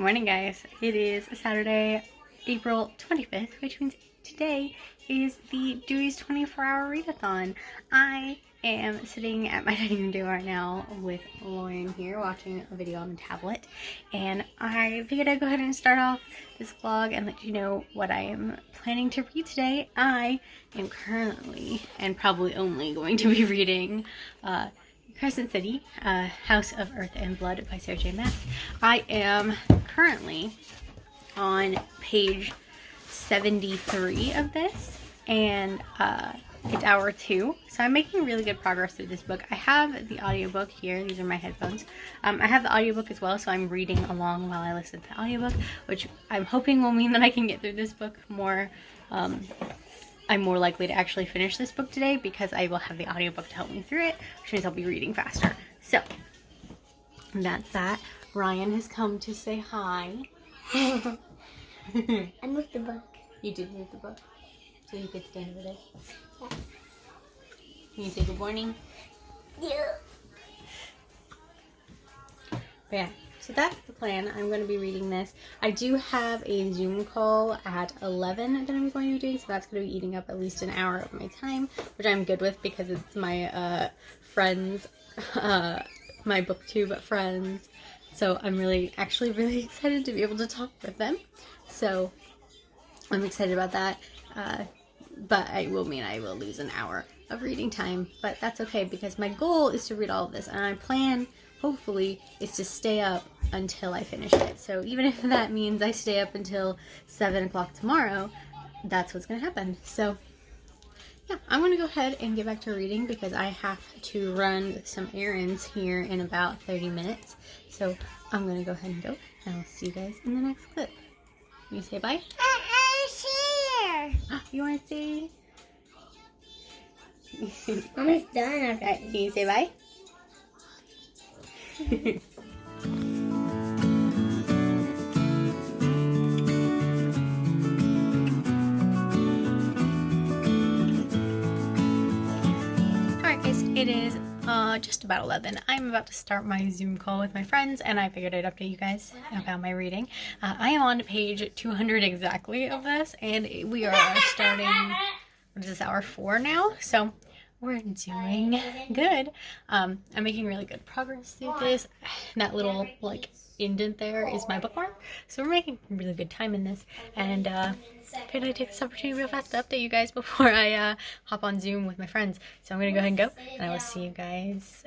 morning, guys. It is Saturday, April 25th, which means today is the Dewy's 24-hour readathon. I am sitting at my dining room table right now with Lauren here watching a video on the tablet, and I figured I'd go ahead and start off this vlog and let you know what I am planning to read today. I am currently and probably only going to be reading Crescent City, House of Earth and Blood by Sarah J. Maas. I am currently on page 73 of this, and it's hour 2, so I'm making really good progress through this book. I have the audiobook here. These are my headphones. I have the audiobook as well, so I'm reading along while I listen to the audiobook, which I'm hoping will mean that I can get through this book more. I'm more likely to actually finish this book today because I will have the audiobook to help me through it, which means I'll be reading faster. So, that's that. Ryan has come to say hi. I moved the book. You did move the book? So you could stand over there? Yeah. Can you say good morning? Yeah. Yeah. So that's the plan. I'm going to be reading this. I do have a Zoom call at 11 that I'm going to be doing, so that's going to be eating up at least an hour of my time, which I'm good with because it's my friends, my booktube friends. So I'm actually really excited to be able to talk with them. So I'm excited about that. But it will mean I will lose an hour of reading time, but that's okay because my goal is to read all of this, and my plan, hopefully, is to stay up until I finish it. So even if that means I stay up until 7 o'clock tomorrow, that's what's going to happen. So yeah, I'm going to go ahead and get back to reading because I have to run some errands here in about 30 minutes. So I'm going to go ahead and go, and I'll see you guys in the next clip. You say bye? You want to say? Almost done. Alright, can you say bye? Alright guys, it is just about 11. I'm about to start my Zoom call with my friends, and I figured I'd update you guys about my reading. I am on page 200 exactly of this, and we are starting, what is this, hour 4 now? So we're doing good. I'm making really good progress through this. That little indent there is my bookmark, so we're making really good time in this, and figured I'd take this opportunity real fast to update you guys before I hop on Zoom with my friends. So I'm gonna go ahead and go, and I will see you guys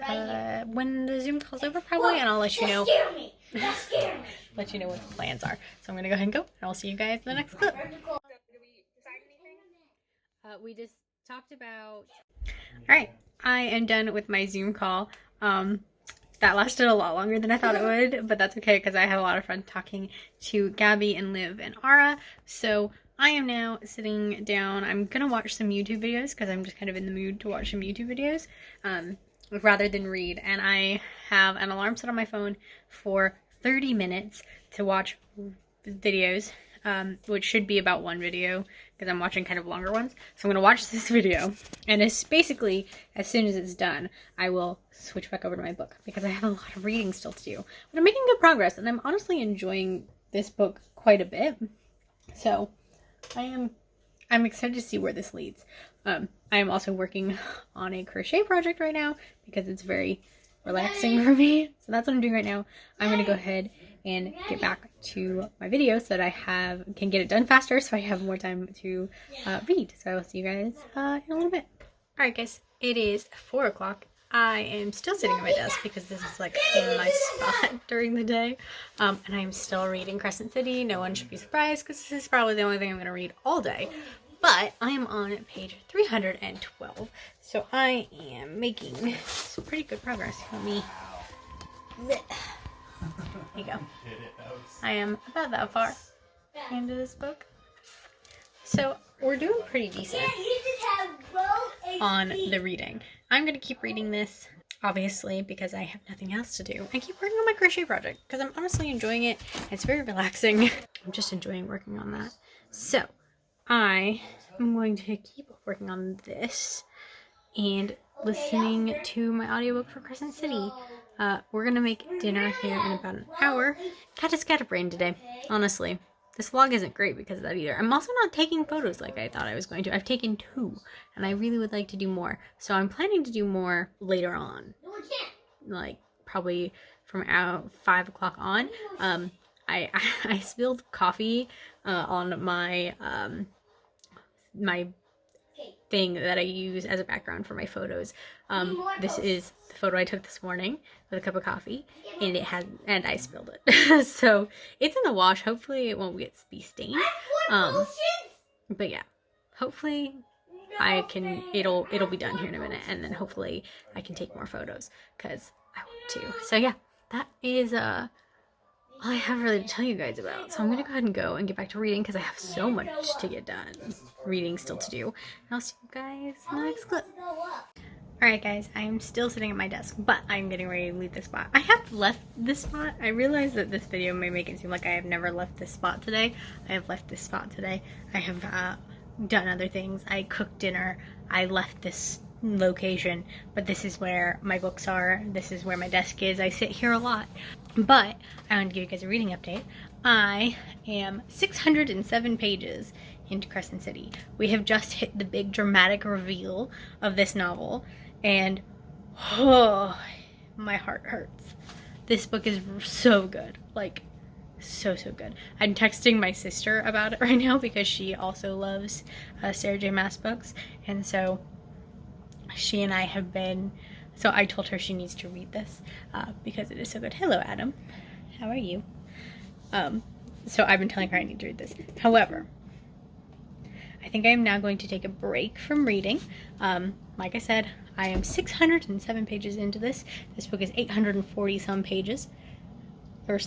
when the Zoom call's over probably, and I'll let you know let you know what the plans are. So I'm gonna go ahead and go, and I'll see you guys in the next clip. We just talked about... Alright, I am done with my Zoom call. That lasted a lot longer than I thought it would, but that's okay because I had a lot of fun talking to Gabby and Liv and Ara. So I am now sitting down. I'm gonna watch some YouTube videos because I'm just kind of in the mood to watch some YouTube videos rather than read. And I have an alarm set on my phone for 30 minutes to watch videos, which should be about one video because I'm watching kind of longer ones. So I'm going to watch this video, and it's basically, as soon as it's done, I will switch back over to my book because I have a lot of reading still to do. But I'm making good progress, and I'm honestly enjoying this book quite a bit. So I'm excited to see where this leads. I am also working on a crochet project right now because it's very relaxing for me. So that's what I'm doing right now. I'm going to go ahead and get back to my video so that I can get it done faster so I have more time to read. So I will see you guys in a little bit. Alright guys, it is 4 o'clock. I am still sitting at my desk because this is like my spot during the day. And I'm still reading Crescent City. No one should be surprised because this is probably the only thing I'm going to read all day. But I am on page 312. So I am making some pretty good progress. Let me... There you go. I am about that far into this book. So we're doing pretty decent on the reading. I'm going to keep reading this, obviously, because I have nothing else to do. I keep working on my crochet project because I'm honestly enjoying it. It's very relaxing. I'm just enjoying working on that. So I am going to keep working on this and listening to my audiobook for Crescent City. We're gonna make dinner here in about an hour. Kind of scatterbrained today, honestly. This vlog isn't great because of that either. I'm also not taking photos like I thought I was going to. I've taken 2, and I really would like to do more. So I'm planning to do more later on. Like, probably from 5 o'clock on. I spilled coffee on my my thing that I use as a background for my photos. This is the photo I took this morning with a cup of coffee, and I spilled it. So it's in the wash. Hopefully it won't be stained. But yeah, hopefully it'll be done here in a minute, and then hopefully I can take more photos because I want to. So yeah, that is all I have really to tell you guys about. So I'm gonna go ahead and go and get back to reading because I have so much to get done. Reading still to do. And I'll see you guys in the next clip. Alright guys, I am still sitting at my desk, but I'm getting ready to leave this spot. I have left this spot. I realize that this video may make it seem like I have never left this spot today. I have left this spot today. I have done other things. I cooked dinner. I left this location, but this is where my books are. This is where my desk is. I sit here a lot. But I want to give you guys a reading update. I am 607 pages into Crescent City. We have just hit the big dramatic reveal of this novel, and oh, my heart hurts. This book is so good. Like, so good. I'm texting my sister about it right now because she also loves Sarah J. Maas books, and so she and I have been, so I told her she needs to read this because it is so good. Hello, Adam. How are you? So I've been telling her I need to read this. However, I think I am now going to take a break from reading. Like I said, I am 607 pages into this. This book is 840 some pages, or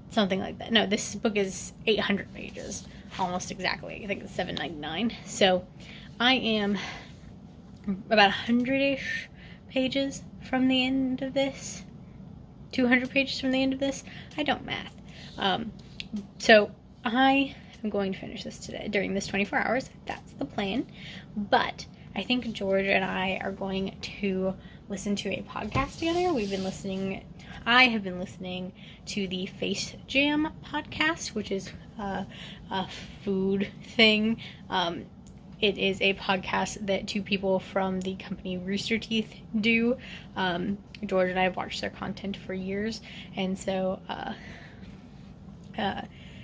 something like that. No, this book is 800 pages, almost exactly. I think it's 799. So I am about 100-ish pages from the end of this. 200 pages from the end of this. I don't math. So I am going to finish this today during this 24 hours. That's the plan. But I think George and I are going to listen to a podcast together. I have been listening to the Face Jam podcast, which is a food thing. It is a podcast that 2 people from the company Rooster Teeth do. George and I have watched their content for years, and so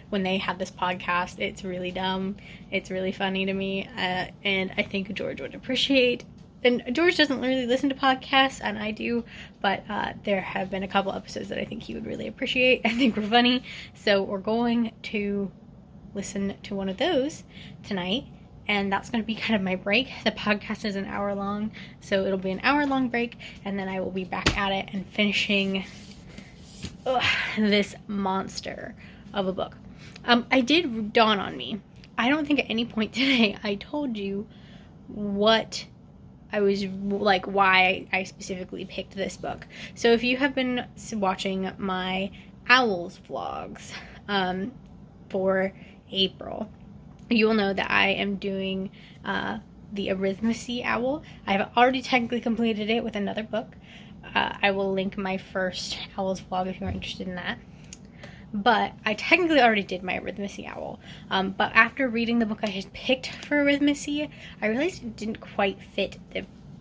when they have this podcast, it's really dumb. It's really funny to me, and I think George would appreciate. And George doesn't really listen to podcasts, and I do, but there have been a couple episodes that I think he would really appreciate. I think we're funny, so we're going to listen to one of those tonight. And that's going to be kind of my break. The podcast is an hour long, so it'll be an hour-long break, and then I will be back at it and finishing this monster of a book. I did dawn on me. I don't think at any point today I told you what I was like, why I specifically picked this book. So if you have been watching my Owls vlogs for April, you will know that I am doing the Arithmetic Owl. I've already technically completed it with another book. I will link my first Owls vlog if you're interested in that. But I technically already did my Arithmetic Owl. But after reading the book I had picked for Arithmetic, I realized it didn't quite fit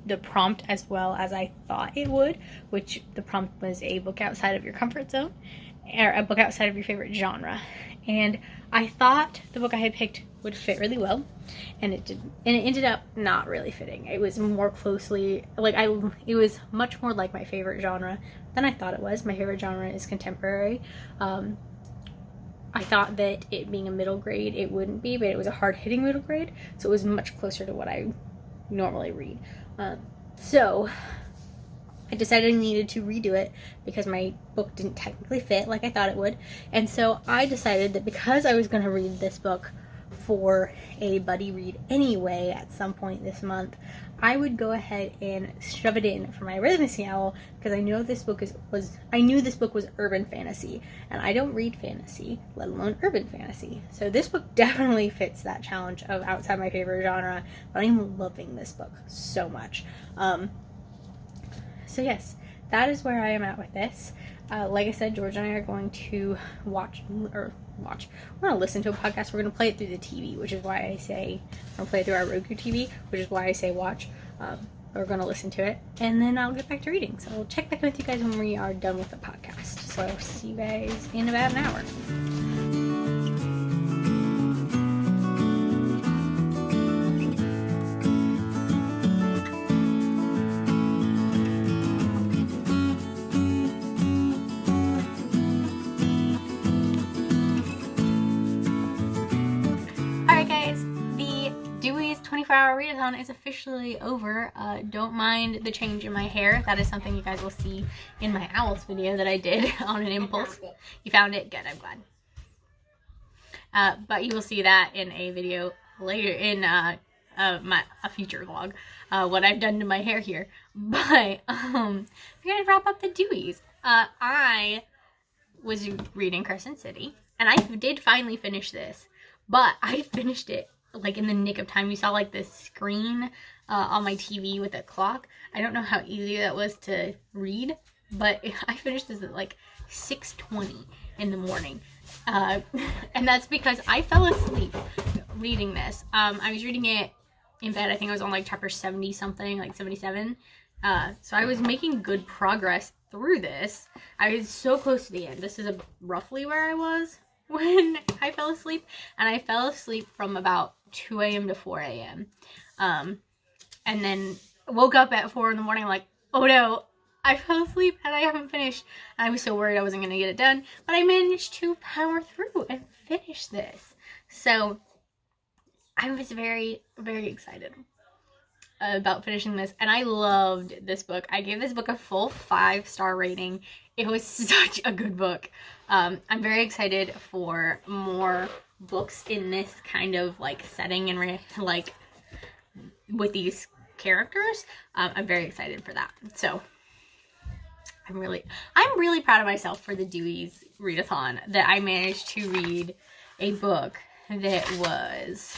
the prompt as well as I thought it would, which the prompt was a book outside of your comfort zone, or a book outside of your favorite genre. And I thought the book I had picked would fit really well, and it didn't. And it ended up not really fitting. It was more closely, it was much more like my favorite genre than I thought it was. My favorite genre is contemporary. I thought that it being a middle grade, it wouldn't be, but it was a hard-hitting middle grade, so it was much closer to what I normally read. So I decided I needed to redo it because my book didn't technically fit like I thought it would. And so I decided that because I was going to read this book for a buddy read anyway at some point this month, I would go ahead and shove it in for my Arithmetic Owl, because I know this book I knew this book was urban fantasy, and I don't read fantasy, let alone urban fantasy. So this book definitely fits that challenge of outside my favorite genre, but I'm loving this book so much. So yes, that is where I am at with this. Like I said, George and I are going to we're going to listen to a podcast. We're going to play it through the TV, which is why I say, we're going to play it through our Roku TV, which is why I say watch. We're going to listen to it, and then I'll get back to reading. So I'll check back with you guys when we are done with the podcast. So see you guys in about an hour. Dewy's 24-hour readathon is officially over. Don't mind the change in my hair. That is something you guys will see in my owls video that I did on an impulse. You found it? Good, I'm glad. But you will see that in a video later in a future vlog, what I've done to my hair here. But we're gonna wrap up the Dewy's. I was reading Crescent City, and I did finally finish this, but I finished it like in the nick of time. You saw like this screen on my TV with a clock. I don't know how easy that was to read, but I finished this at like 6:20 in the morning. And that's because I fell asleep reading this. I was reading it in bed. I think I was on like chapter 70 something, like 77. So I was making good progress through this. I was so close to the end. This is roughly where I was when I fell asleep, and I fell asleep from about 2 a.m. to 4 a.m. And then woke up at 4 in the morning like, oh no, I fell asleep and I haven't finished. And I was so worried I wasn't going to get it done, but I managed to power through and finish this. So I was very, very excited about finishing this, and I loved this book. I gave this book a full 5-star rating. It was such a good book. I'm very excited for more books in this kind of like setting and like with these characters. I'm very excited for that. So I'm really proud of myself for the Dewy's readathon, that I managed to read a book that was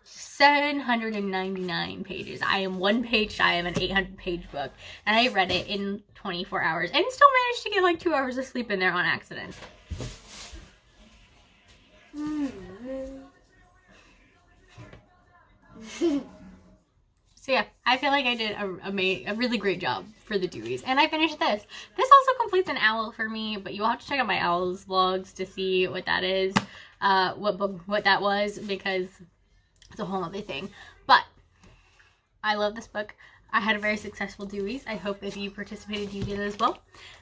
799 pages. I am 1 page shy of an 800-page book, and I read it in 24 hours and still managed to get like 2 hours of sleep in there on accident. So yeah, I feel like I did a really great job for the Dewy's, and I finished this. This also completes an owl for me, but you'll have to check out my owls vlogs to see what that is, what that was, because it's a whole other thing. But I love this book. I had a very successful Dewy's. I hope if you participated, you did as well.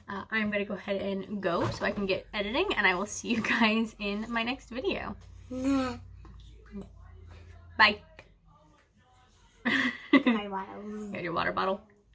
I'm going to go ahead and go so I can get editing, and I will see you guys in my next video. Bye. My bottle. Got your water bottle.